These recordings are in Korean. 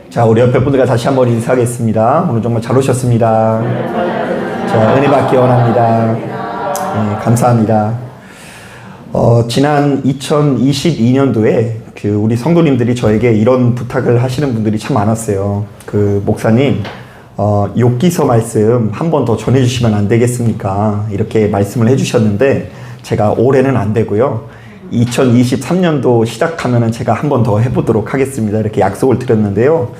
자, 우리 옆에 분들과 다시 한번 인사하겠습니다. 오늘 정말 잘 오셨습니다. 자, 은혜 받기 원합니다. 네, 감사합니다. 지난 2022년도에 우리 성도님들이 저에게 이런 부탁을 하시는 분들이 참 많았어요. 목사님, 욥기서 말씀 한 번 더 전해주시면 안 되겠습니까? 이렇게 말씀을 해주셨는데, 제가 올해는 안 되고요. 2023년도 시작하면은 제가 한 번 더 해보도록 하겠습니다. 이렇게 약속을 드렸는데요.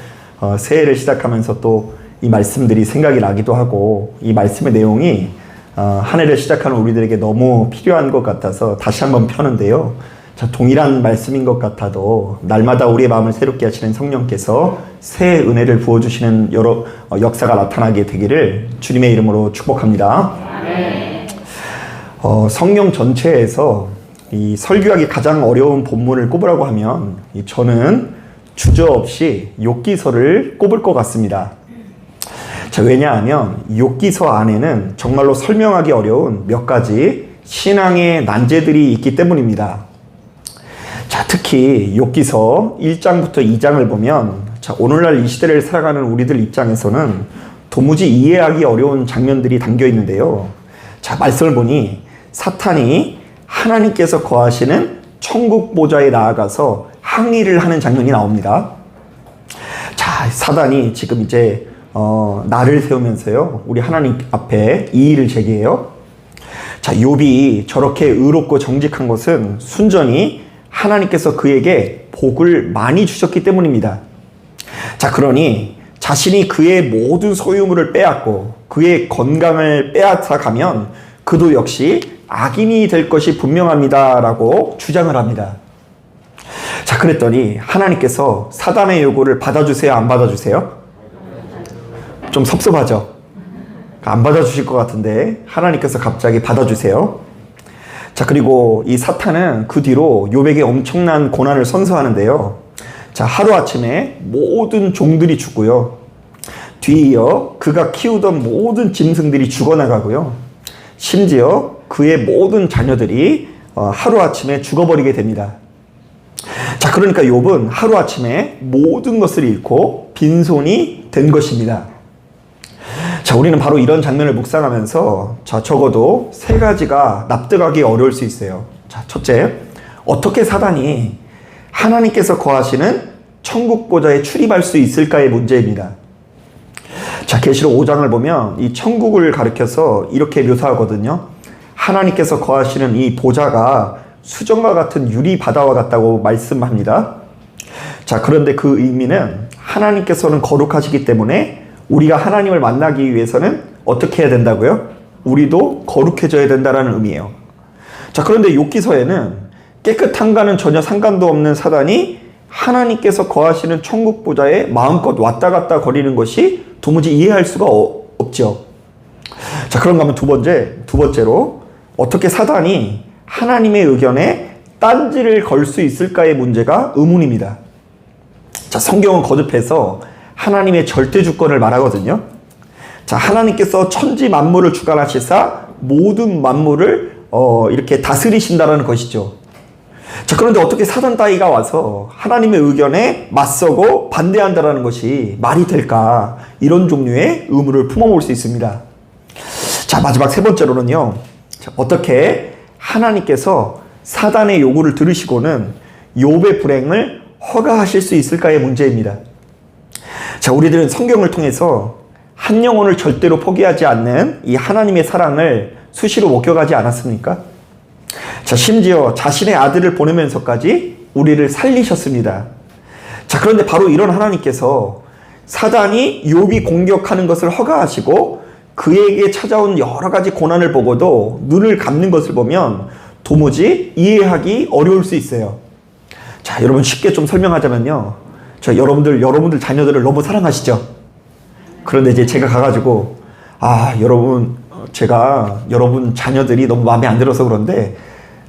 새해를 시작하면서 또 이 말씀들이 생각이 나기도 하고, 이 말씀의 내용이 한 해를 시작하는 우리들에게 너무 필요한 것 같아서 다시 한번 펴는데요. 자, 동일한 말씀인 것 같아도 날마다 우리의 마음을 새롭게 하시는 성령께서 새 은혜를 부어주시는 여러 역사가 나타나게 되기를 주님의 이름으로 축복합니다. 성경 전체에서 이 설교하기 가장 어려운 본문을 꼽으라고 하면 저는 주저없이 욥기서를 꼽을 것 같습니다. 자, 왜냐하면 욥기서 안에는 정말로 설명하기 어려운 몇 가지 신앙의 난제들이 있기 때문입니다. 자, 특히 욥기서 1장부터 2장을 보면, 자, 오늘날 이 시대를 살아가는 우리들 입장에서는 도무지 이해하기 어려운 장면들이 담겨 있는데요. 자, 말씀을 보니 사탄이 하나님께서 거하시는 천국 보좌에 나아가서 항의를 하는 장면이 나옵니다. 자, 사단이 지금 이제 나를 세우면서요, 우리 하나님 앞에 이의를 제기해요. 자, 욥이 저렇게 의롭고 정직한 것은 순전히 하나님께서 그에게 복을 많이 주셨기 때문입니다. 자, 그러니 자신이 그의 모든 소유물을 빼앗고 그의 건강을 빼앗아 가면 그도 역시 악인이 될 것이 분명합니다 라고 주장을 합니다. 자, 그랬더니 하나님께서 사단의 요구를 받아주세요, 안 받아주세요? 좀 섭섭하죠? 안 받아주실 것 같은데 하나님께서 갑자기 받아주세요. 자, 그리고 이 사탄은 그 뒤로 욥에게 엄청난 고난을 선서하는데요. 자, 하루아침에 모든 종들이 죽고요. 뒤이어 그가 키우던 모든 짐승들이 죽어나가고요. 심지어 그의 모든 자녀들이 하루아침에 죽어버리게 됩니다. 자, 그러니까 욥은 하루아침에 모든 것을 잃고 빈손이 된 것입니다. 자, 우리는 바로 이런 장면을 묵상하면서, 자, 적어도 세 가지가 납득하기 어려울 수 있어요. 자, 첫째, 어떻게 사단이 하나님께서 거하시는 천국 보좌에 출입할 수 있을까의 문제입니다. 자, 계시록 5장을 보면 이 천국을 가리켜서 이렇게 묘사하거든요. 하나님께서 거하시는 이 보좌가 수정과 같은 유리 바다와 같다고 말씀합니다. 자, 그런데 그 의미는 하나님께서는 거룩하시기 때문에 우리가 하나님을 만나기 위해서는 어떻게 해야 된다고요? 우리도 거룩해져야 된다는 의미예요. 자, 그런데 욥기서에는 깨끗한가는 전혀 상관도 없는 사단이 하나님께서 거하시는 천국 보좌에 마음껏 왔다 갔다 거리는 것이 도무지 이해할 수가 없죠. 자, 그런가 하면 두 번째로 어떻게 사단이 하나님의 의견에 딴지를 걸 수 있을까의 문제가 의문입니다. 자, 성경은 거듭해서 하나님의 절대 주권을 말하거든요. 자, 하나님께서 천지 만물을 주관하시사 모든 만물을 이렇게 다스리신다라는 것이죠. 자, 그런데 어떻게 사단 따위가 와서 하나님의 의견에 맞서고 반대한다라는 것이 말이 될까? 이런 종류의 의문을 품어볼 수 있습니다. 자, 마지막 세 번째로는요. 자, 어떻게 하나님께서 사단의 요구를 들으시고는 욥의 불행을 허가하실 수 있을까의 문제입니다. 자, 우리들은 성경을 통해서 한 영혼을 절대로 포기하지 않는 이 하나님의 사랑을 수시로 목격하지 않았습니까? 자, 심지어 자신의 아들을 보내면서까지 우리를 살리셨습니다. 자, 그런데 바로 이런 하나님께서 사단이 욥이 공격하는 것을 허가하시고 그에게 찾아온 여러 가지 고난을 보고도 눈을 감는 것을 보면 도무지 이해하기 어려울 수 있어요. 자, 여러분 쉽게 좀 설명하자면요. 여러분들 자녀들을 너무 사랑하시죠? 그런데 이제 제가 가가지고, 제가 여러분 자녀들이 너무 마음에 안 들어서 그런데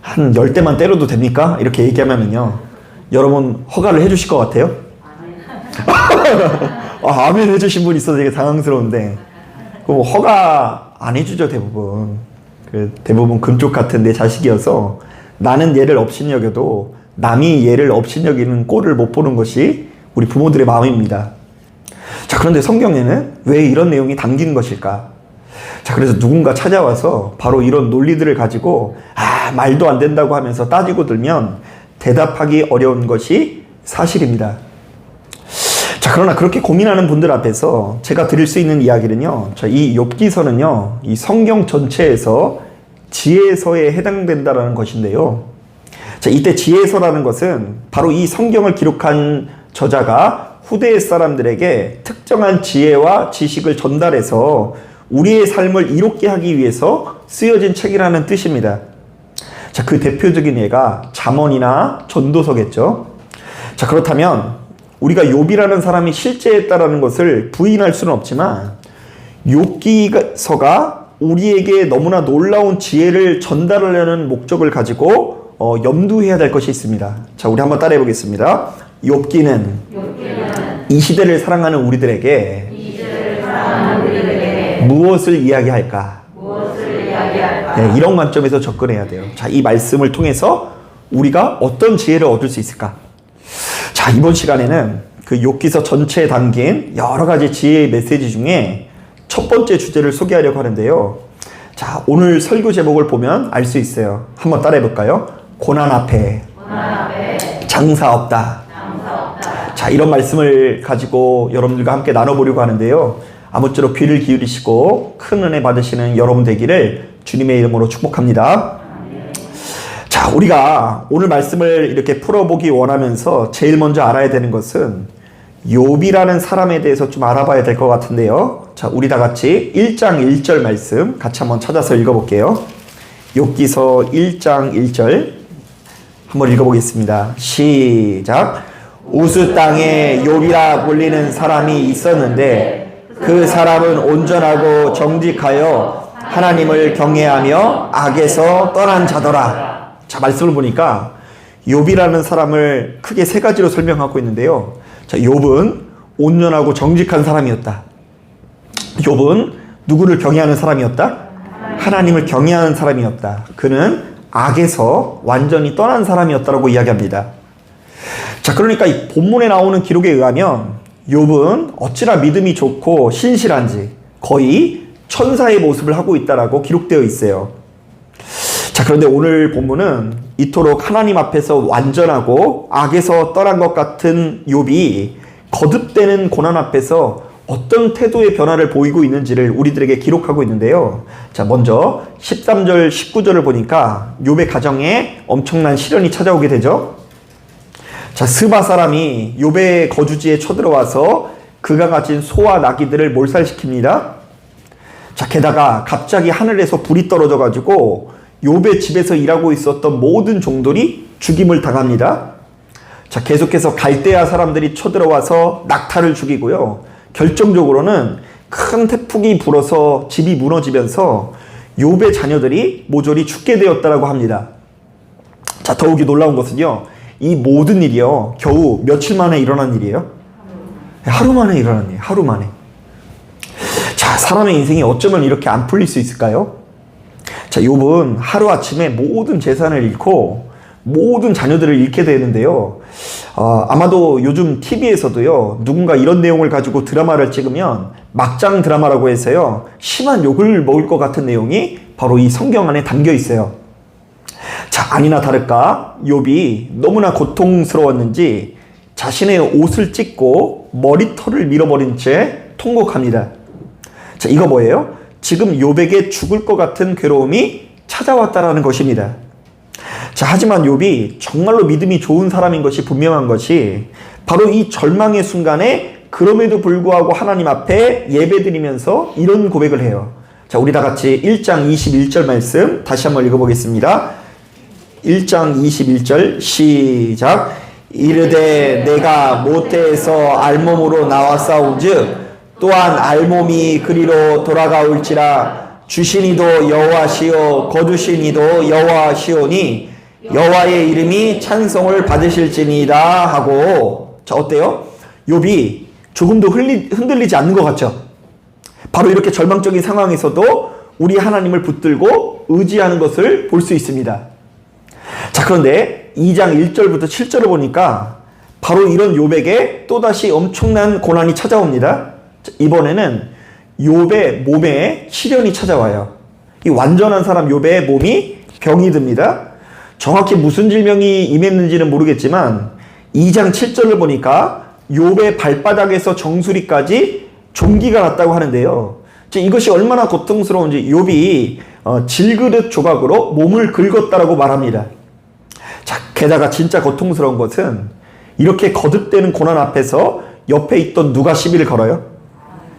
한 10대만 때려도 됩니까? 이렇게 얘기하면요. 여러분 허가를 해주실 것 같아요? 아멘 해주신 분 있어서 되게 당황스러운데, 허가 안 해주죠, 대부분. 대부분 금쪽 같은 내 자식이어서 나는 얘를 업신여겨도 남이 얘를 업신여기는 꼴을 못 보는 것이 우리 부모들의 마음입니다. 자, 그런데 성경에는 왜 이런 내용이 담긴 것일까? 자, 그래서 누군가 찾아와서 바로 이런 논리들을 가지고 말도 안 된다고 하면서 따지고 들면 대답하기 어려운 것이 사실입니다. 자, 그러나 그렇게 고민하는 분들 앞에서 제가 드릴 수 있는 이야기는요, 이 욥기서는요, 이 성경 전체에서 지혜서에 해당된다라는 것인데요. 자, 이때 지혜서라는 것은 바로 이 성경을 기록한 저자가 후대 사람들에게 특정한 지혜와 지식을 전달해서 우리의 삶을 이롭게 하기 위해서 쓰여진 책이라는 뜻입니다. 자, 그 대표적인 예가 잠언이나 전도서겠죠. 자, 그렇다면 우리가 욥이라는 사람이 실제했다라는 것을 부인할 수는 없지만 욥기서가 우리에게 너무나 놀라운 지혜를 전달하려는 목적을 가지고 염두해야 될 것이 있습니다. 자, 우리 한번 따라해 보겠습니다. 욥기는 이 시대를 사랑하는 우리들에게 무엇을 이야기할까? 네, 이런 관점에서 접근해야 돼요. 자, 이 말씀을 통해서 우리가 어떤 지혜를 얻을 수 있을까? 자, 이번 시간에는 그 욥기서 전체에 담긴 여러 가지 지혜의 메시지 중에 첫 번째 주제를 소개하려고 하는데요. 자, 오늘 설교 제목을 보면 알 수 있어요. 한번 따라해 볼까요? 고난 앞에 장사 없다. 자, 이런 말씀을 가지고 여러분들과 함께 나눠보려고 하는데요. 아무쪼록 귀를 기울이시고 큰 은혜 받으시는 여러분 되기를 주님의 이름으로 축복합니다. 자, 우리가 오늘 말씀을 이렇게 풀어보기 원하면서 제일 먼저 알아야 되는 것은 욥이라는 사람에 대해서 좀 알아봐야 될 것 같은데요. 자, 우리 다 같이 1장 1절 말씀 같이 한번 찾아서 읽어볼게요. 욥기서 1장 1절 한번 읽어보겠습니다. 시작. 우스 땅에 욥이라 불리는 사람이 있었는데 그 사람은 온전하고 정직하여 하나님을 경외하며 악에서 떠난 자더라. 자, 말씀을 보니까 욥이라는 사람을 크게 세 가지로 설명하고 있는데요. 자, 욥은 온전하고 정직한 사람이었다. 욥은 누구를 경외하는 사람이었다? 하나님을 경외하는 사람이었다. 그는 악에서 완전히 떠난 사람이었다라고 이야기합니다. 자, 그러니까 이 본문에 나오는 기록에 의하면 욥은 어찌나 믿음이 좋고 신실한지 거의 천사의 모습을 하고 있다라고 기록되어 있어요. 자, 그런데 오늘 본문은 이토록 하나님 앞에서 완전하고 악에서 떠난 것 같은 욥이 거듭되는 고난 앞에서 어떤 태도의 변화를 보이고 있는지를 우리들에게 기록하고 있는데요. 자, 먼저 13절 19절을 보니까 욥의 가정에 엄청난 시련이 찾아오게 되죠. 자, 스바 사람이 욥의 거주지에 쳐들어와서 그가 가진 소와 나귀들을 몰살시킵니다. 자, 게다가 갑자기 하늘에서 불이 떨어져 가지고 욥의 집에서 일하고 있었던 모든 종들이 죽임을 당합니다. 자, 계속해서 갈대아 사람들이 쳐들어와서 낙타를 죽이고요. 결정적으로는 큰 태풍이 불어서 집이 무너지면서 욥의 자녀들이 모조리 죽게 되었다라고 합니다. 자, 더욱이 놀라운 것은요, 이 모든 일이요, 겨우 며칠 만에 일어난 일이에요? 하루 만에 일어난 일이에요. 하루 만에. 자, 사람의 인생이 어쩌면 이렇게 안 풀릴 수 있을까요? 자, 욥은 하루아침에 모든 재산을 잃고 모든 자녀들을 잃게 되는데요. 아마도 요즘 TV에서도요, 누군가 이런 내용을 가지고 드라마를 찍으면 막장 드라마라고 해서요, 심한 욕을 먹을 것 같은 내용이 바로 이 성경 안에 담겨 있어요. 자, 아니나 다를까 욥이 너무나 고통스러웠는지 자신의 옷을 찢고 머리털을 밀어버린 채 통곡합니다. 자, 이거 뭐예요? 지금 욥에게 죽을 것 같은 괴로움이 찾아왔다라는 것입니다. 자, 하지만 욥이 정말로 믿음이 좋은 사람인 것이 분명한 것이 바로 이 절망의 순간에 그럼에도 불구하고 하나님 앞에 예배드리면서 이런 고백을 해요. 자, 우리 다 같이 1장 21절 말씀 다시 한번 읽어보겠습니다. 1장 21절 시작. 이르되 내가 모태에서 알몸으로 나왔사온즉 또한 알몸이 그리로 돌아가올지라 주시니도 여호와시오 거두시니도 여호와시오니 여호와의 이름이 찬송을 받으실지니이다 하고. 자, 어때요? 욥이 조금도 흔들리지 않는 것 같죠? 바로 이렇게 절망적인 상황에서도 우리 하나님을 붙들고 의지하는 것을 볼 수 있습니다. 자, 그런데 2장 1절부터 7절을 보니까 바로 이런 욥에게 또다시 엄청난 고난이 찾아옵니다. 이번에는 욥의 몸에 시련이 찾아와요. 이 완전한 사람 욥의 몸이 병이 듭니다. 정확히 무슨 질병이 임했는지는 모르겠지만 2장 7절을 보니까 욥의 발바닥에서 정수리까지 종기가 났다고 하는데요. 이것이 얼마나 고통스러운지 욥이 질그릇 조각으로 몸을 긁었다라고 말합니다. 자, 게다가 진짜 고통스러운 것은 이렇게 거듭되는 고난 앞에서 옆에 있던 누가 시비를 걸어요?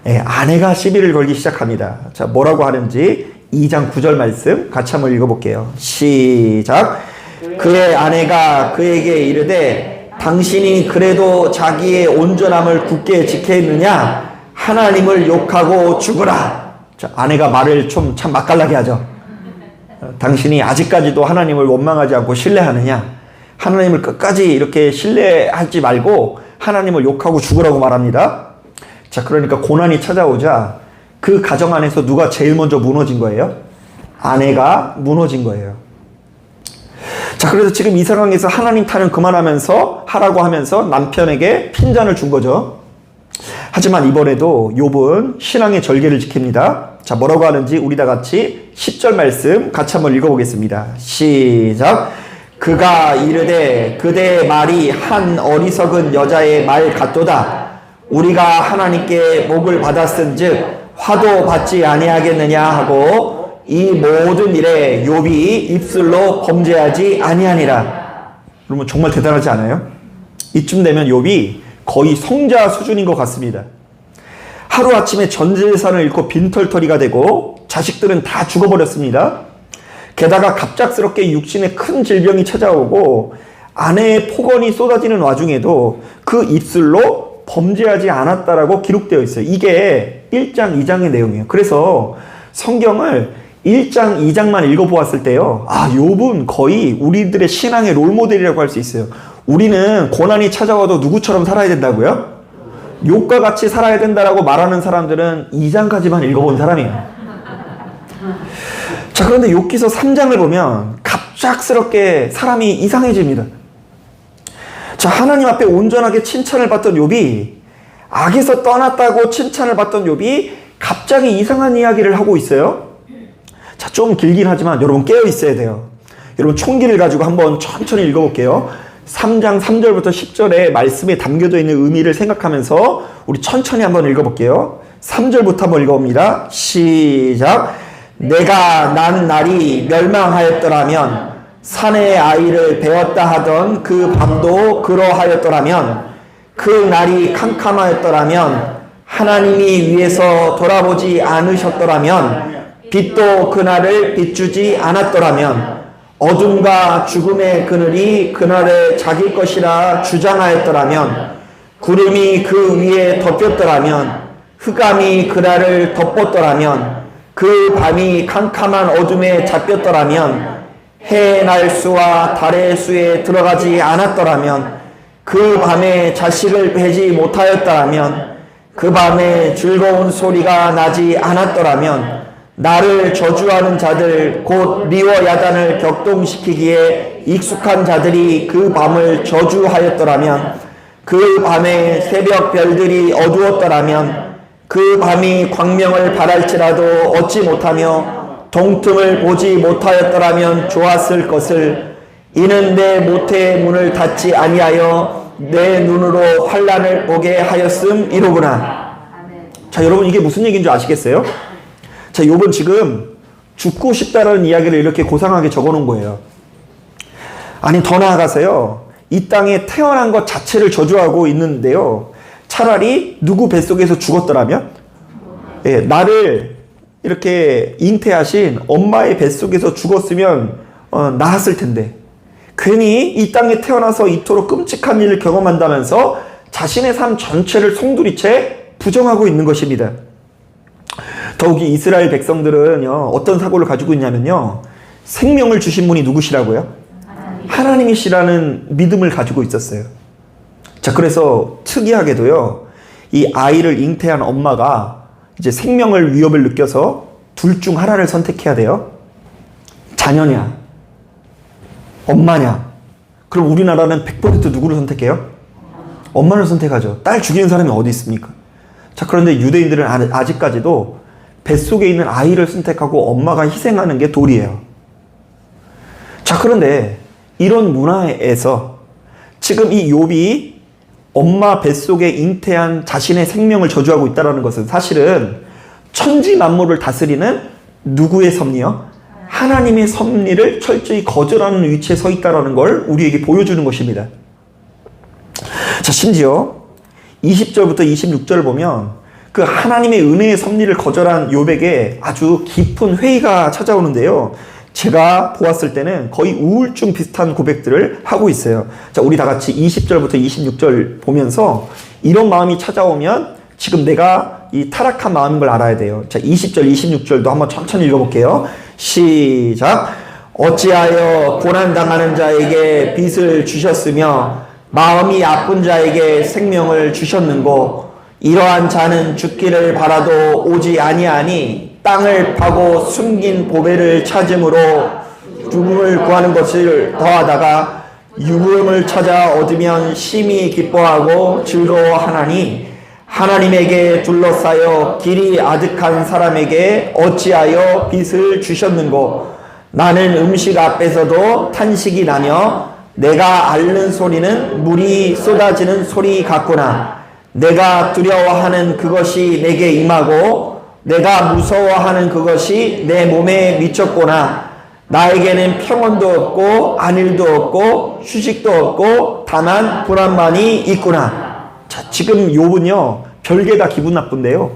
네, 아내가 시비를 걸기 시작합니다. 자, 뭐라고 하는지 2장 9절 말씀 같이 한번 읽어볼게요. 시작. 그의 아내가 그에게 이르되 당신이 그래도 자기의 온전함을 굳게 지켰느냐? 하나님을 욕하고 죽으라. 자, 아내가 말을 좀 참 맛깔나게 하죠. 당신이 아직까지도 하나님을 원망하지 않고 신뢰하느냐? 하나님을 끝까지 이렇게 신뢰하지 말고 하나님을 욕하고 죽으라고 말합니다. 자, 그러니까 고난이 찾아오자 그 가정 안에서 누가 제일 먼저 무너진 거예요? 아내가 무너진 거예요. 자, 그래서 지금 이 상황에서 하나님 타령 그만하면서 하라고 하면서 남편에게 핀잔을 준 거죠. 하지만 이번에도 욥은 신앙의 절개를 지킵니다. 자, 뭐라고 하는지 우리 다 같이 10절 말씀 같이 한번 읽어보겠습니다. 시작. 그가 이르되 그대의 말이 한 어리석은 여자의 말 같도다. 우리가 하나님께 목을 받았은즉 화도 받지 아니하겠느냐 하고 이 모든 일에 욥이 입술로 범죄하지 아니하니라. 여러분 정말 대단하지 않아요? 이쯤 되면 욥이 거의 성자 수준인 것 같습니다. 하루아침에 전 재산을 잃고 빈털터리가 되고 자식들은 다 죽어버렸습니다. 게다가 갑작스럽게 육신에 큰 질병이 찾아오고 아내의 폭언이 쏟아지는 와중에도 그 입술로 범죄하지 않았다라고 기록되어 있어요. 이게 1장, 2장의 내용이에요. 그래서 성경을 1장, 2장만 읽어보았을 때요. 아, 욥은 거의 우리들의 신앙의 롤모델이라고 할 수 있어요. 우리는 고난이 찾아와도 누구처럼 살아야 된다고요? 욥과 같이 살아야 된다라고 말하는 사람들은 2장까지만 읽어본 사람이에요. 자, 그런데 욥기서 3장을 보면 갑작스럽게 사람이 이상해집니다. 자, 하나님 앞에 온전하게 칭찬을 받던 욥이 악에서 떠났다고 칭찬을 받던 욥이 갑자기 이상한 이야기를 하고 있어요. 자, 좀 길긴 하지만 여러분 깨어 있어야 돼요. 여러분 총기를 가지고 한번 천천히 읽어볼게요. 3장 3절부터 10절에 말씀에 담겨져 있는 의미를 생각하면서 우리 천천히 한번 읽어볼게요. 3절부터 한번 읽어봅니다. 시작. 내가 난 날이 멸망하였더라면 사내의 아이를 배웠다 하던 그 밤도 그러하였더라면 그 날이 캄캄하였더라면 하나님이 위에서 돌아보지 않으셨더라면 빛도 그날을 비추지 않았더라면 어둠과 죽음의 그늘이 그날에 자기 것이라 주장하였더라면 구름이 그 위에 덮였더라면 흑암이 그날을 덮었더라면 그 밤이 캄캄한 어둠에 잡혔더라면 해의 날수와 달의 수에 들어가지 않았더라면 그 밤에 자식을 베지 못하였더라면 그 밤에 즐거운 소리가 나지 않았더라면 나를 저주하는 자들 곧 리워 야단을 격동시키기에 익숙한 자들이 그 밤을 저주하였더라면 그 밤에 새벽 별들이 어두웠더라면 그 밤이 광명을 발할지라도 얻지 못하며 동틈을 보지 못하였더라면 좋았을 것을 이는 내 모태의 문을 닫지 아니하여 내 눈으로 환난을 보게 하였음 이로구나. 자, 여러분 이게 무슨 얘기인 줄 아시겠어요? 자, 욥은 지금 죽고 싶다라는 이야기를 이렇게 고상하게 적어놓은 거예요. 아니 더 나아가서요. 이 땅에 태어난 것 자체를 저주하고 있는데요. 차라리 누구 뱃속에서 죽었더라면 예, 나를 이렇게 잉태하신 엄마의 뱃속에서 죽었으면 나았을 텐데 괜히 이 땅에 태어나서 이토록 끔찍한 일을 경험한다면서 자신의 삶 전체를 송두리째 부정하고 있는 것입니다. 더욱이 이스라엘 백성들은요 어떤 사고를 가지고 있냐면요 생명을 주신 분이 누구시라고요? 하나님이시라는 믿음을 가지고 있었어요. 자, 그래서 특이하게도요 이 아이를 잉태한 엄마가 이제 생명을 위협을 느껴서 둘 중 하나를 선택해야 돼요. 자녀냐 엄마냐. 그럼 우리나라는 100% 누구를 선택해요? 엄마를 선택하죠. 딸 죽이는 사람이 어디 있습니까? 자, 그런데 유대인들은 아직까지도 뱃속에 있는 아이를 선택하고 엄마가 희생하는 게 도리예요. 자, 그런데 이런 문화에서 지금 이 욥이 엄마 뱃속에 잉태한 자신의 생명을 저주하고 있다는 것은 사실은 천지 만물을 다스리는 누구의 섭리요? 하나님의 섭리를 철저히 거절하는 위치에 서 있다는 걸 우리에게 보여주는 것입니다. 자, 심지어 20절부터 26절을 보면 그 하나님의 은혜의 섭리를 거절한 욥에게 아주 깊은 회의가 찾아오는데요. 제가 보았을 때는 거의 우울증 비슷한 고백들을 하고 있어요. 자, 우리 다 같이 20절부터 26절 보면서 이런 마음이 찾아오면 지금 내가 이 타락한 마음인 걸 알아야 돼요. 자, 20절, 26절도 한번 천천히 읽어볼게요. 시작. 어찌하여 고난당하는 자에게 빚을 주셨으며 마음이 아픈 자에게 생명을 주셨는고 이러한 자는 죽기를 바라도 오지 아니하니 땅을 파고 숨긴 보배를 찾음으로 죽음을 구하는 것을 더하다가 유금을 찾아 얻으면 심히 기뻐하고 즐거워하나니 하나님에게 둘러싸여 길이 아득한 사람에게 어찌하여 빚을 주셨는고 나는 음식 앞에서도 탄식이 나며 내가 앓는 소리는 물이 쏟아지는 소리 같구나. 내가 두려워하는 그것이 내게 임하고 내가 무서워하는 그것이 내 몸에 미쳤구나. 나에게는 평온도 없고 안일도 없고 휴식도 없고 다만 불안만이 있구나. 자, 지금 욥은요 별게 다 기분 나쁜데요.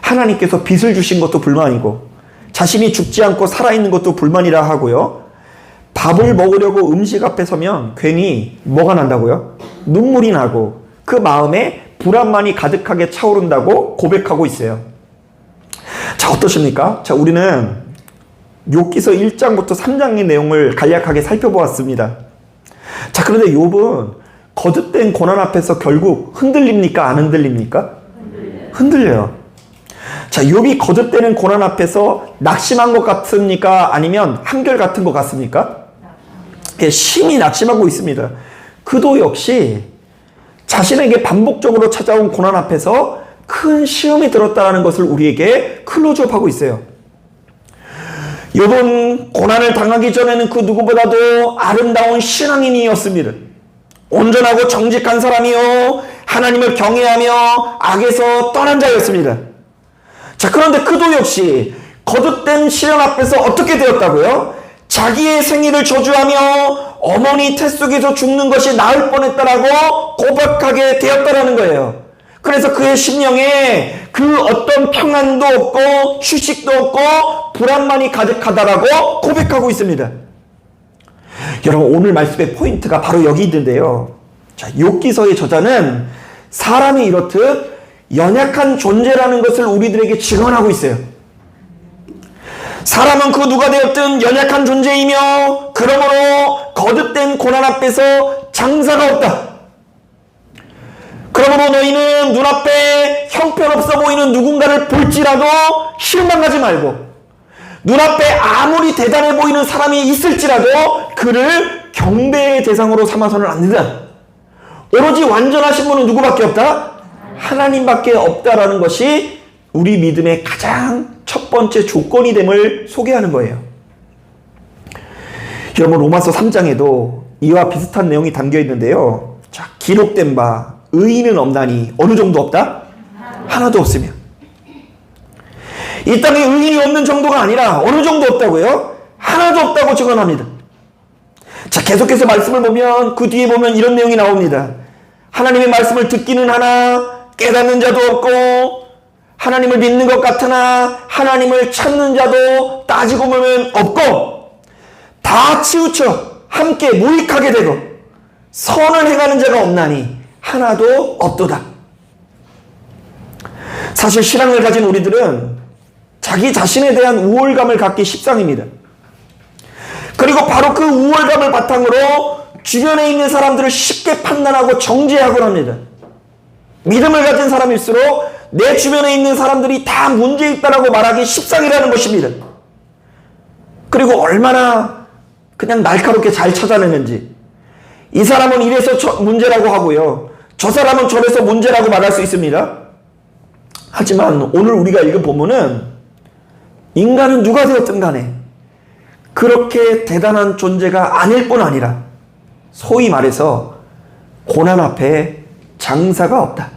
하나님께서 빚을 주신 것도 불만이고 자신이 죽지 않고 살아있는 것도 불만이라 하고요. 밥을 먹으려고 음식 앞에 서면 괜히 뭐가 난다고요? 눈물이 나고 그 마음에 불안만이 가득하게 차오른다고 고백하고 있어요. 자, 어떠십니까? 자, 우리는 욥기서 1장부터 3장의 내용을 간략하게 살펴보았습니다. 자, 그런데 욥은 거듭된 고난 앞에서 결국 흔들립니까? 안 흔들립니까? 흔들려요. 자, 욥이 거듭되는 고난 앞에서 낙심한 것 같습니까? 아니면 한결같은 것 같습니까? 심히 낙심하고 있습니다. 그도 역시 자신에게 반복적으로 찾아온 고난 앞에서 큰 시험이 들었다는 것을 우리에게 클로즈업하고 있어요. 욥은 고난을 당하기 전에는 그 누구보다도 아름다운 신앙인이었습니다. 온전하고 정직한 사람이요 하나님을 경외하며 악에서 떠난 자였습니다. 자, 그런데 그도 역시 거듭된 시련 앞에서 어떻게 되었다고요? 자기의 생일을 저주하며 어머니 태 속에서 죽는 것이 나을 뻔했다라고 고백하게 되었다라는 거예요. 그래서 그의 심령에 그 어떤 평안도 없고 휴식도 없고 불안만이 가득하다라고 고백하고 있습니다. 여러분, 오늘 말씀의 포인트가 바로 여기 있는데요. 자, 욥기서의 저자는 사람이 이렇듯 연약한 존재라는 것을 우리들에게 증언하고 있어요. 사람은 그 누가 되었든 연약한 존재이며 그러므로 거듭된 고난 앞에서 장사가 없다. 그러므로 너희는 눈앞에 형편없어 보이는 누군가를 볼지라도 실망하지 말고 눈앞에 아무리 대단해 보이는 사람이 있을지라도 그를 경배의 대상으로 삼아서는 안 된다. 오로지 완전하신 분은 누구밖에 없다? 하나님밖에 없다라는 것이 우리 믿음의 가장 첫 번째 조건이 됨을 소개하는 거예요. 여러분, 로마서 3장에도 이와 비슷한 내용이 담겨 있는데요. 자, 기록된 바 의인은 없나니 어느 정도 없다? 하나도 없으며. 이 땅에 의인이 없는 정도가 아니라 어느 정도 없다고요? 하나도 없다고 증언합니다. 자, 계속해서 말씀을 보면 그 뒤에 보면 이런 내용이 나옵니다. 하나님의 말씀을 듣기는 하나 깨닫는 자도 없고 하나님을 믿는 것 같으나 하나님을 찾는 자도 따지고 보면 없고 다 치우쳐 함께 무익하게 되고 선을 행하는 자가 없나니 하나도 없도다. 사실 신앙을 가진 우리들은 자기 자신에 대한 우월감을 갖기 십상입니다. 그리고 바로 그 우월감을 바탕으로 주변에 있는 사람들을 쉽게 판단하고 정죄하곤 합니다. 믿음을 가진 사람일수록 내 주변에 있는 사람들이 다 문제 있다라고 말하기 십상이라는 것입니다. 그리고 얼마나 그냥 날카롭게 잘 찾아내는지. 이 사람은 이래서 문제라고 하고요. 저 사람은 저래서 문제라고 말할 수 있습니다. 하지만 오늘 우리가 읽은 본문은 인간은 누가 되었든 간에 그렇게 대단한 존재가 아닐 뿐 아니라 소위 말해서 고난 앞에 장사가 없다.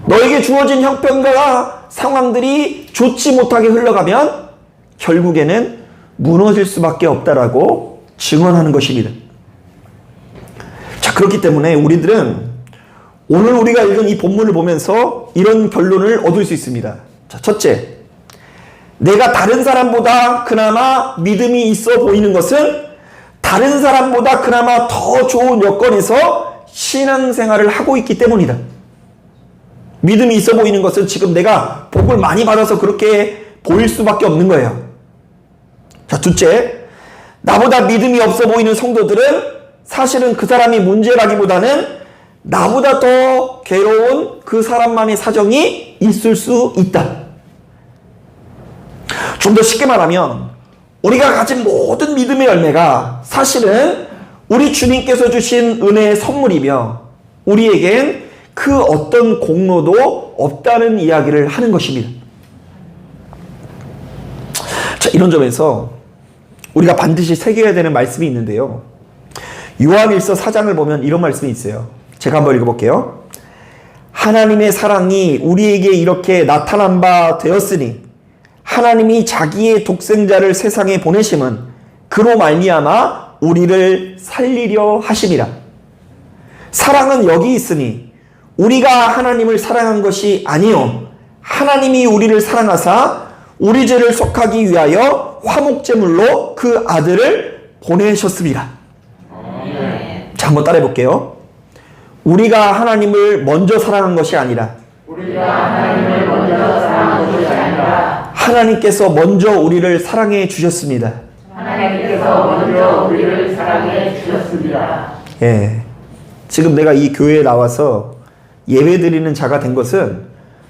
너에게 주어진 형편과 상황들이 좋지 못하게 흘러가면 결국에는 무너질 수밖에 없다라고 증언하는 것입니다. 자, 그렇기 때문에 우리들은 오늘 우리가 읽은 이 본문을 보면서 이런 결론을 얻을 수 있습니다. 자, 첫째, 내가 다른 사람보다 그나마 믿음이 있어 보이는 것은 다른 사람보다 그나마 더 좋은 여건에서 신앙생활을 하고 있기 때문이다. 믿음이 있어 보이는 것은 지금 내가 복을 많이 받아서 그렇게 보일 수밖에 없는 거예요. 자, 둘째, 나보다 믿음이 없어 보이는 성도들은 사실은 그 사람이 문제라기보다는 나보다 더 괴로운 그 사람만의 사정이 있을 수 있다. 좀 더 쉽게 말하면 우리가 가진 모든 믿음의 열매가 사실은 우리 주님께서 주신 은혜의 선물이며 우리에겐 그 어떤 공로도 없다는 이야기를 하는 것입니다. 자, 이런 점에서 우리가 반드시 새겨야 되는 말씀이 있는데요. 요한일서 4장을 보면 이런 말씀이 있어요. 제가 한번 읽어볼게요. 하나님의 사랑이 우리에게 이렇게 나타난 바 되었으니 하나님이 자기의 독생자를 세상에 보내심은 그로 말미암아 우리를 살리려 하심이라. 사랑은 여기 있으니 우리가 하나님을 사랑한 것이 아니요 하나님이 우리를 사랑하사 우리 죄를 속하기 위하여 화목제물로 그 아들을 보내셨습니다. 자, 한번 따라해 볼게요. 우리가 하나님을 먼저 사랑한 것이 아니라 하나님께서 먼저 우리를 사랑해 주셨습니다. 예. 지금 내가 이 교회에 나와서 예배 드리는 자가 된 것은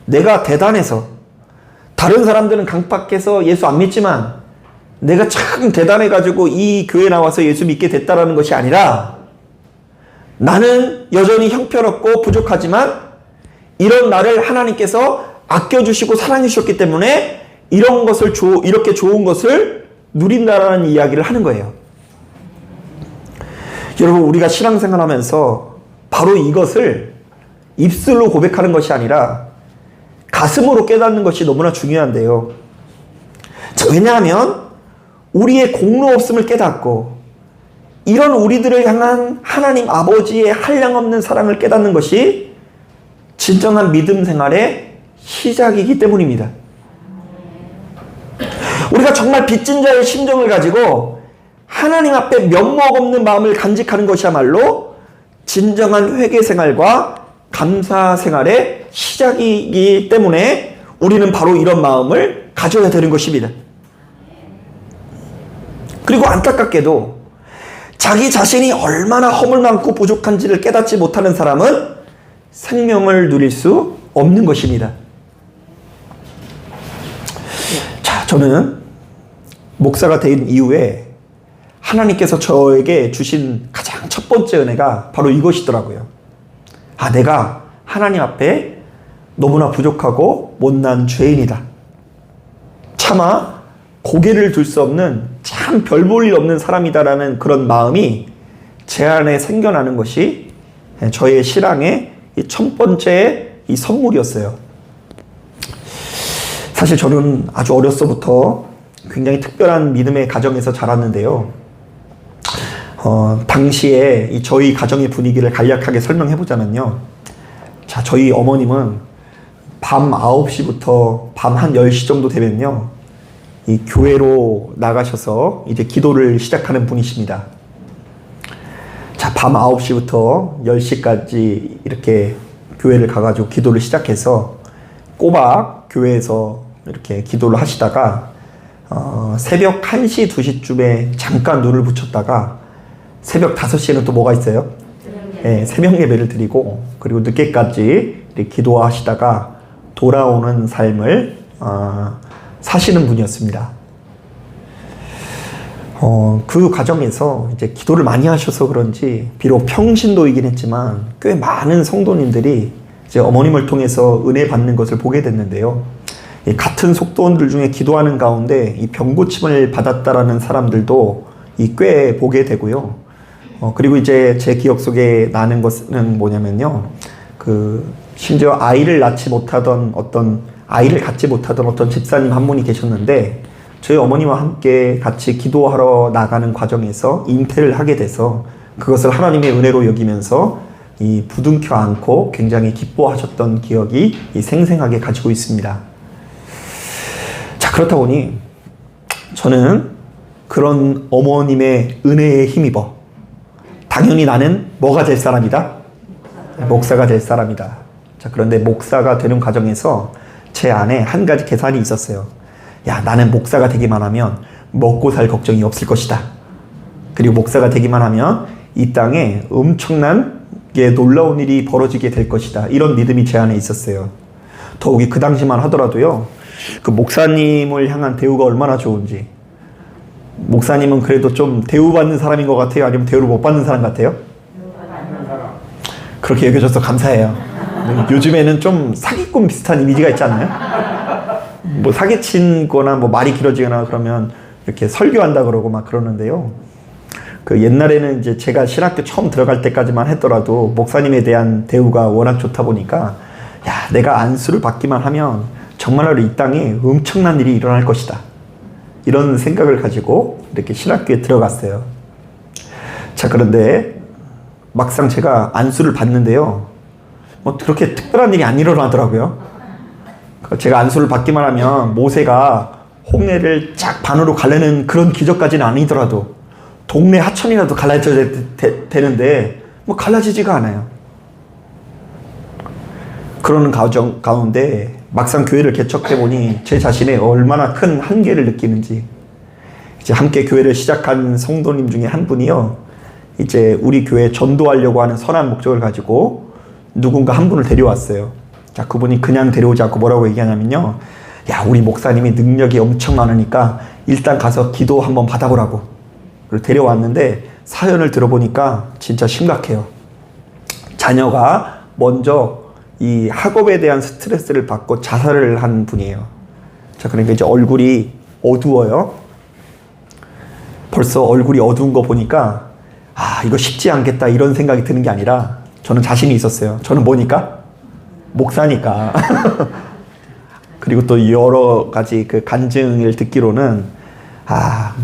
내가 대단해서, 다른 사람들은 강팍해서 예수 안 믿지만 내가 참 대단해가지고 이 교회에 나와서 예수 믿게 됐다라는 것이 아니라, 나는 여전히 형편없고 부족하지만 이런 나를 하나님께서 아껴주시고 사랑해 주셨기 때문에 이런 것을 이렇게 좋은 것을 누린다라는 이야기를 하는 거예요. 여러분, 우리가 신앙생활 하면서 바로 이것을 입술로 고백하는 것이 아니라 가슴으로 깨닫는 것이 너무나 중요한데요. 자, 왜냐하면 우리의 공로 없음을 깨닫고 이런 우리들을 향한 하나님 아버지의 한량없는 사랑을 깨닫는 것이 진정한 믿음 생활의 시작이기 때문입니다. 우리가 정말 빚진 자의 심정을 가지고 하나님 앞에 면목 없는 마음을 간직하는 것이야말로 진정한 회개 생활과 감사 생활의 시작이기 때문에 우리는 바로 이런 마음을 가져야 되는 것입니다. 그리고 안타깝게도 자기 자신이 얼마나 허물 많고 부족한지를 깨닫지 못하는 사람은 생명을 누릴 수 없는 것입니다. 자, 저는 목사가 된 이후에 하나님께서 저에게 주신 가장 첫 번째 은혜가 바로 이것이더라고요. 아, 내가 하나님 앞에 너무나 부족하고 못난 죄인이다. 차마 고개를 들 수 없는 참 별 볼 일 없는 사람이다라는 그런 마음이 제 안에 생겨나는 것이 저의 신앙의 첫 번째 이 선물이었어요. 사실 저는 아주 어렸서부터 굉장히 특별한 믿음의 가정에서 자랐는데요. 당시에 저희 가정의 분위기를 간략하게 설명해 보자면요. 자, 저희 어머님은 밤 9시부터 밤 한 10시 정도 되면요, 이 교회로 나가셔서 이제 기도를 시작하는 분이십니다. 자, 밤 9시부터 10시까지 이렇게 교회를 가가지고 기도를 시작해서 꼬박 교회에서 이렇게 기도를 하시다가 새벽 1시, 2시쯤에 잠깐 눈을 붙였다가 새벽 5시에는 또 뭐가 있어요? 네, 새벽 예배를 드리고 그리고 늦게까지 이렇게 기도하시다가 돌아오는 삶을 사시는 분이었습니다. 그 과정에서 이제 기도를 많이 하셔서 그런지 비록 평신도이긴 했지만 꽤 많은 성도님들이 이제 어머님을 통해서 은혜 받는 것을 보게 됐는데요. 이 같은 속도원들 중에 기도하는 가운데 이 병고침을 받았다라는 사람들도 꽤 보게 되고요. 그리고 이제 제 기억 속에 나는 것은 뭐냐면요. 심지어 아이를 갖지 못하던 어떤 집사님 한 분이 계셨는데 저희 어머니와 함께 같이 기도하러 나가는 과정에서 잉태를 하게 돼서 그것을 하나님의 은혜로 여기면서 이 부둥켜 안고 굉장히 기뻐하셨던 기억이 생생하게 가지고 있습니다. 자, 그렇다 보니 저는 그런 어머님의 은혜에 힘입어 당연히 나는 뭐가 될 사람이다? 목사가 될 사람이다. 자, 그런데 목사가 되는 과정에서 제 안에 한 가지 계산이 있었어요. 야, 나는 목사가 되기만 하면 먹고 살 걱정이 없을 것이다. 그리고 목사가 되기만 하면 이 땅에 엄청난 놀라운 일이 벌어지게 될 것이다. 이런 믿음이 제 안에 있었어요. 더욱이 그 당시만 하더라도요. 그 목사님을 향한 대우가 얼마나 좋은지. 목사님은 그래도 좀 대우받는 사람인 것 같아요? 아니면 대우를 못 받는 사람 같아요? 그렇게 여겨줘서 감사해요. 요즘에는 좀 사기꾼 비슷한 이미지가 있지 않나요? 뭐 사기친 거나 뭐 말이 길어지거나 그러면 이렇게 설교한다 그러고 막 그러는데요. 옛날에는 이제 제가 신학교 처음 들어갈 때까지만 했더라도 목사님에 대한 대우가 워낙 좋다 보니까 야, 내가 안수를 받기만 하면 정말로 이 땅에 엄청난 일이 일어날 것이다. 이런 생각을 가지고 이렇게 신학교에 들어갔어요. 자, 그런데 막상 제가 안수를 받는데요. 뭐 그렇게 특별한 일이 안 일어나더라고요. 제가 안수를 받기만 하면 모세가 홍해를 쫙 반으로 갈라는 그런 기적까지는 아니더라도 동네 하천이라도 갈라져야 되는데 뭐 갈라지지가 않아요. 그러는 과정 가운데 막상 교회를 개척해보니 제 자신의 얼마나 큰 한계를 느끼는지. 이제 함께 교회를 시작한 성도님 중에 한 분이요. 이제 우리 교회에 전도하려고 하는 선한 목적을 가지고 누군가 한 분을 데려왔어요. 자, 그분이 그냥 데려오지 않고 뭐라고 얘기하냐면요. 야, 우리 목사님이 능력이 엄청 많으니까 일단 가서 기도 한번 받아보라고. 그리고 데려왔는데 사연을 들어보니까 진짜 심각해요. 자녀가 먼저 이 학업에 대한 스트레스를 받고 자살을 한 분이에요. 자, 그러니까 이제 얼굴이 어두워요. 벌써 얼굴이 어두운 거 보니까 아, 이거 쉽지 않겠다 이런 생각이 드는 게 아니라 저는 자신이 있었어요. 저는 뭐니까? 목사니까. 그리고 또 여러 가지 간증을 듣기로는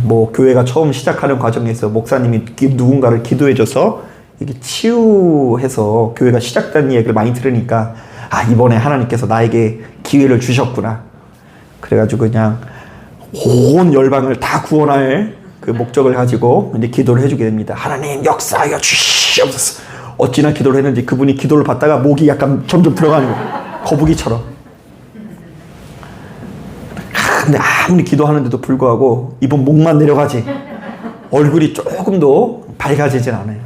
뭐 교회가 처음 시작하는 과정에서 목사님이 누군가를 기도해줘서 이게 치유해서 교회가 시작된 얘기를 많이 들으니까 이번에 하나님께서 나에게 기회를 주셨구나. 그래가지고 그냥 온 열방을 다 구원할 그 목적을 가지고 이제 기도를 해주게 됩니다. 하나님 역사하여 주시옵소서. 어찌나 기도를 했는지 그분이 기도를 받다가 목이 약간 점점 들어가는 거예요. 거북이처럼. 근데 아무리 기도하는데도 불구하고 이분 목만 내려가지 얼굴이 조금도 밝아지진 않아요.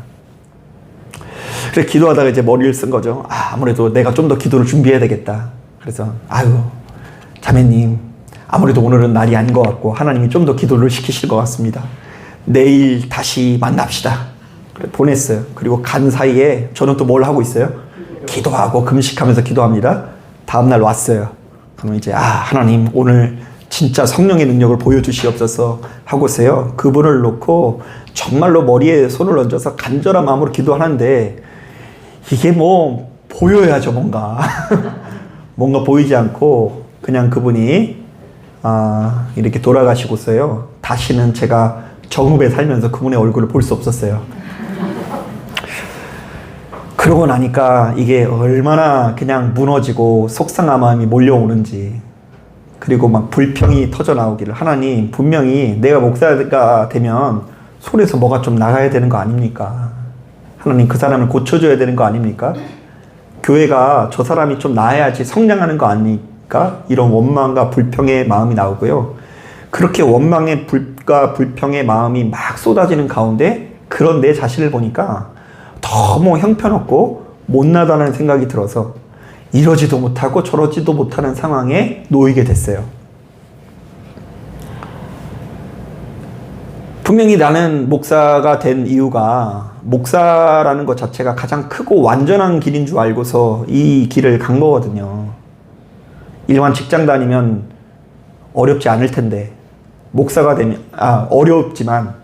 그래서 기도하다가 이제 머리를 쓴 거죠. 아무래도 내가 좀 더 기도를 준비해야 되겠다. 그래서 자매님 아무래도 오늘은 날이 아닌 것 같고 하나님이 좀 더 기도를 시키실 것 같습니다. 내일 다시 만납시다. 보냈어요. 그리고 간 사이에 저는 또 뭘 하고 있어요? 기도하고 금식하면서 기도합니다. 다음날 왔어요. 그러면 이제 하나님 오늘 진짜 성령의 능력을 보여주시옵소서 하고서요. 그분을 놓고 정말로 머리에 손을 얹어서 간절한 마음으로 기도하는데 이게 뭐 보여야죠 뭔가. 뭔가 보이지 않고 그냥 그분이 이렇게 돌아가시고서요. 다시는 제가 정읍에 살면서 그분의 얼굴을 볼 수 없었어요. 그러고 나니까 이게 얼마나 그냥 무너지고 속상한 마음이 몰려오는지, 그리고 막 불평이 터져 나오기를, 하나님 분명히 내가 목사가 되면 손에서 뭐가 좀 나가야 되는 거 아닙니까? 하나님 그 사람을 고쳐줘야 되는 거 아닙니까? 교회가 저 사람이 좀 나아야지 성장하는 거 아닙니까? 이런 원망과 불평의 마음이 나오고요. 그렇게 원망과 불평의 마음이 막 쏟아지는 가운데 그런 내 자신을 보니까 너무 형편없고 못나다는 생각이 들어서 이러지도 못하고 저러지도 못하는 상황에 놓이게 됐어요. 분명히 나는 목사가 된 이유가 목사라는 것 자체가 가장 크고 완전한 길인 줄 알고서 이 길을 간 거거든요. 일반 직장 다니면 어렵지 않을 텐데 목사가 되면 어렵지만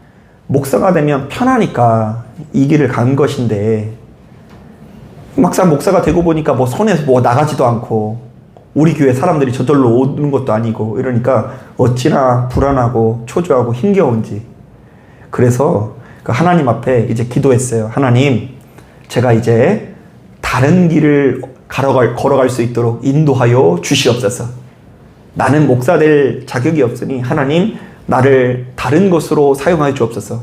목사가 되면 편하니까 이 길을 간 것인데 막상 목사가 되고 보니까 뭐 손에서 뭐 나가지도 않고 우리 교회 사람들이 저절로 오는 것도 아니고 이러니까 어찌나 불안하고 초조하고 힘겨운지. 그래서 그 하나님 앞에 이제 기도했어요. 하나님, 제가 이제 다른 길을 걸어갈 수 있도록 인도하여 주시옵소서. 나는 목사 될 자격이 없으니 하나님, 나를 다른 것으로 사용하여 주옵소서.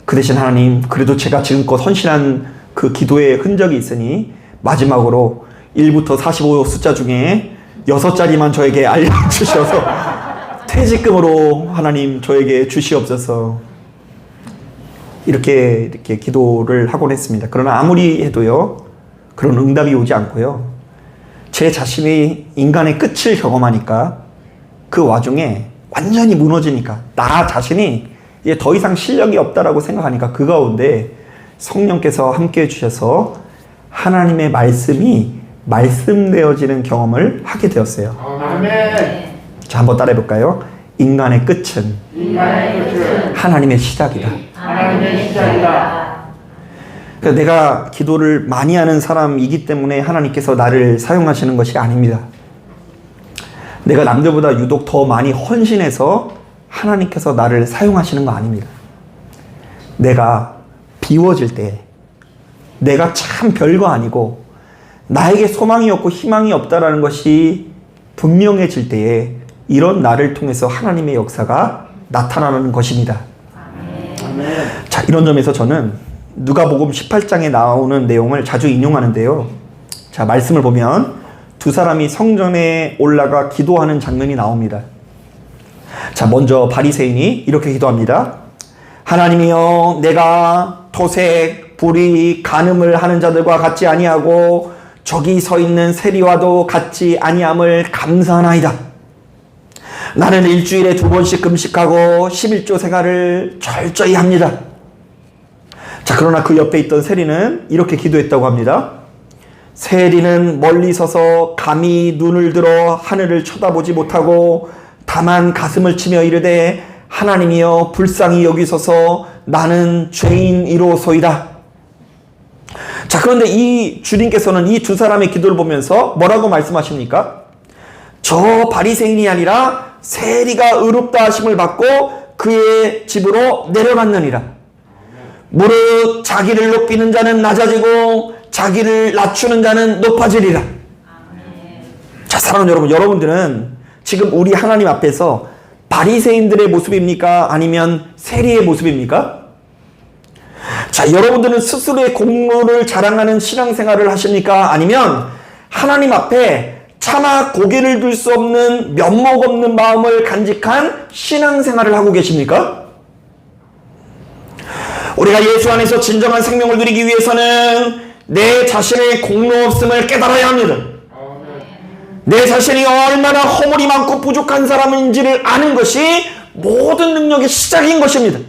그 대신 하나님, 그래도 제가 지금껏 헌신한 그 기도의 흔적이 있으니 마지막으로 1부터 45 숫자 중에 6자리만 저에게 알려주셔서 퇴직금으로 하나님 저에게 주시옵소서. 이렇게 기도를 하곤 했습니다. 그러나 아무리 해도요, 그런 응답이 오지 않고요, 제 자신이 인간의 끝을 경험하니까 그 와중에 완전히 무너지니까 나 자신이 이제 더 이상 실력이 없다라고 생각하니까 그 가운데 성령께서 함께 해주셔서 하나님의 말씀이 말씀되어지는 경험을 하게 되었어요. 아멘. 자, 한번 따라해 볼까요? 인간의 끝은 하나님의 시작이다. 하나님의 시작이다. 그러니까 내가 기도를 많이 하는 사람이기 때문에 하나님께서 나를 사용하시는 것이 아닙니다. 내가 남들보다 유독 더 많이 헌신해서 하나님께서 나를 사용하시는 거 아닙니다. 내가 비워질 때, 내가 참 별거 아니고 나에게 소망이 없고 희망이 없다라는 것이 분명해질 때에 이런 나를 통해서 하나님의 역사가 나타나는 것입니다. 아멘. 자, 이런 점에서 저는 누가복음 18장에 나오는 내용을 자주 인용하는데요. 자, 말씀을 보면 두 사람이 성전에 올라가 기도하는 장면이 나옵니다. 자, 먼저 바리새인이 이렇게 기도합니다. 하나님이여, 내가 토색, 불의, 간음을 하는 자들과 같지 아니하고 저기 서 있는 세리와도 같지 아니함을 감사하나이다. 나는 일주일에 2번씩 금식하고 11조 생활을 철저히 합니다. 자, 그러나 그 옆에 있던 세리는 이렇게 기도했다고 합니다. 세리는 멀리 서서 감히 눈을 들어 하늘을 쳐다보지 못하고 다만 가슴을 치며 이르되 하나님이여 불쌍히 여기소서 나는 죄인이로소이다. 자, 그런데 이 주님께서는 이 두 사람의 기도를 보면서 뭐라고 말씀하십니까? 저 바리새인이 아니라 세리가 의롭다 하심을 받고 그의 집으로 내려갔느니라. 무릇 자기를 높이는 자는 낮아지고 자기를 낮추는 자는 높아지리라. 자, 사랑하는 여러분, 여러분들은 지금 우리 하나님 앞에서 바리새인들의 모습입니까? 아니면 세리의 모습입니까? 자, 여러분들은 스스로의 공로를 자랑하는 신앙생활을 하십니까? 아니면 하나님 앞에 차마 고개를 들 수 없는 면목 없는 마음을 간직한 신앙생활을 하고 계십니까? 우리가 예수 안에서 진정한 생명을 누리기 위해서는 내 자신의 공로 없음을 깨달아야 합니다. 내 자신이 얼마나 허물이 많고 부족한 사람인지를 아는 것이 모든 능력의 시작인 것입니다.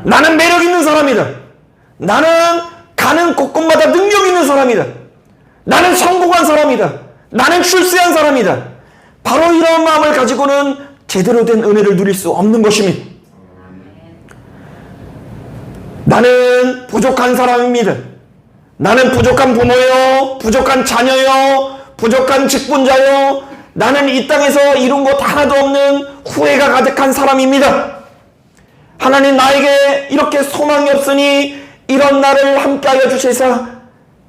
나는 매력 있는 사람이다. 나는 가는 곳곳마다 능력 있는 사람이다. 나는 성공한 사람이다. 나는 출세한 사람이다. 바로 이런 마음을 가지고는 제대로 된 은혜를 누릴 수 없는 것입니다. 나는 부족한 사람입니다. 나는 부족한 부모요, 부족한 자녀요, 부족한 직분자요, 나는 이 땅에서 이룬 것 하나도 없는 후회가 가득한 사람입니다. 하나님, 나에게 이렇게 소망이 없으니 이런 나를 함께하여 주시사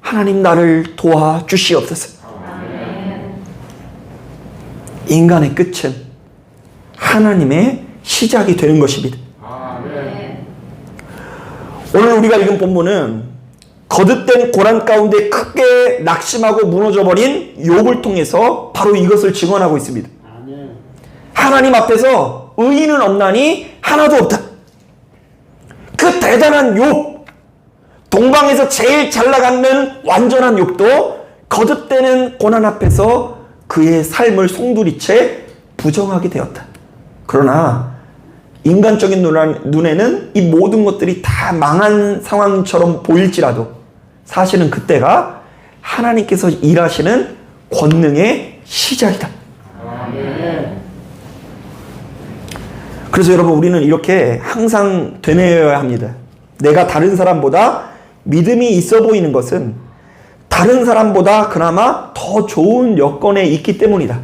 하나님 나를 도와주시옵소서. 인간의 끝은 하나님의 시작이 되는 것입니다. 오늘 우리가 읽은 본문은 거듭된 고난 가운데 크게 낙심하고 무너져버린 욥을 통해서 바로 이것을 증언하고 있습니다. 하나님 앞에서 의인은 없나니 하나도 없다. 그 대단한 욥, 동방에서 제일 잘 나가는 완전한 욥도 거듭되는 고난 앞에서 그의 삶을 송두리째 부정하게 되었다. 그러나 인간적인 눈에는 이 모든 것들이 다 망한 상황처럼 보일지라도 사실은 그때가 하나님께서 일하시는 권능의 시작이다. 아멘. 그래서 여러분, 우리는 이렇게 항상 되뇌어야 합니다. 내가 다른 사람보다 믿음이 있어 보이는 것은 다른 사람보다 그나마 더 좋은 여건에 있기 때문이다.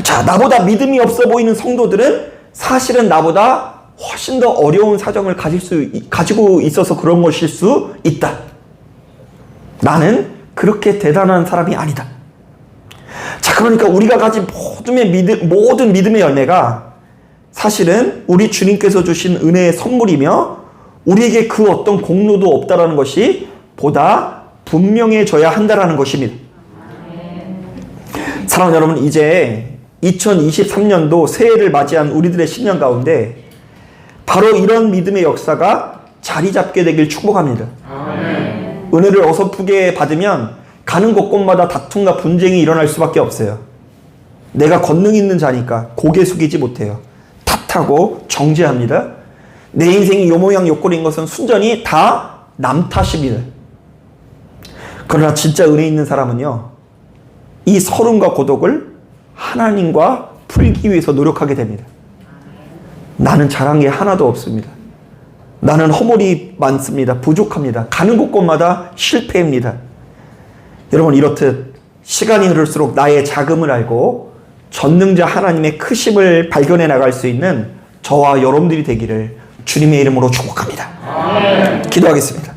자, 나보다 믿음이 없어 보이는 성도들은 사실은 나보다 훨씬 더 어려운 사정을 가지고 있어서 그런 것일 수 있다. 나는 그렇게 대단한 사람이 아니다. 자, 그러니까 우리가 가진 모든 믿음의 열매가 사실은 우리 주님께서 주신 은혜의 선물이며 우리에게 그 어떤 공로도 없다라는 것이 보다 분명해져야 한다라는 것입니다. 사랑하는 여러분, 이제 2023년도 새해를 맞이한 우리들의 신년 가운데 바로 이런 믿음의 역사가 자리 잡게 되길 축복합니다. 아멘. 은혜를 어설프게 받으면 가는 곳곳마다 다툼과 분쟁이 일어날 수밖에 없어요. 내가 권능 있는 자니까 고개 숙이지 못해요. 탓하고 정죄합니다. 내 인생이 요 모양 요 꼴인 것은 순전히 다 남 탓입니다. 그러나 진짜 은혜 있는 사람은요, 이 서름과 고독을 하나님과 풀기 위해서 노력하게 됩니다. 나는 잘한 게 하나도 없습니다. 나는 허물이 많습니다. 부족합니다. 가는 곳곳마다 실패입니다. 여러분, 이렇듯 시간이 흐를수록 나의 작음을 알고 전능자 하나님의 크심을 발견해 나갈 수 있는 저와 여러분들이 되기를 주님의 이름으로 축복합니다. 아멘. 기도하겠습니다.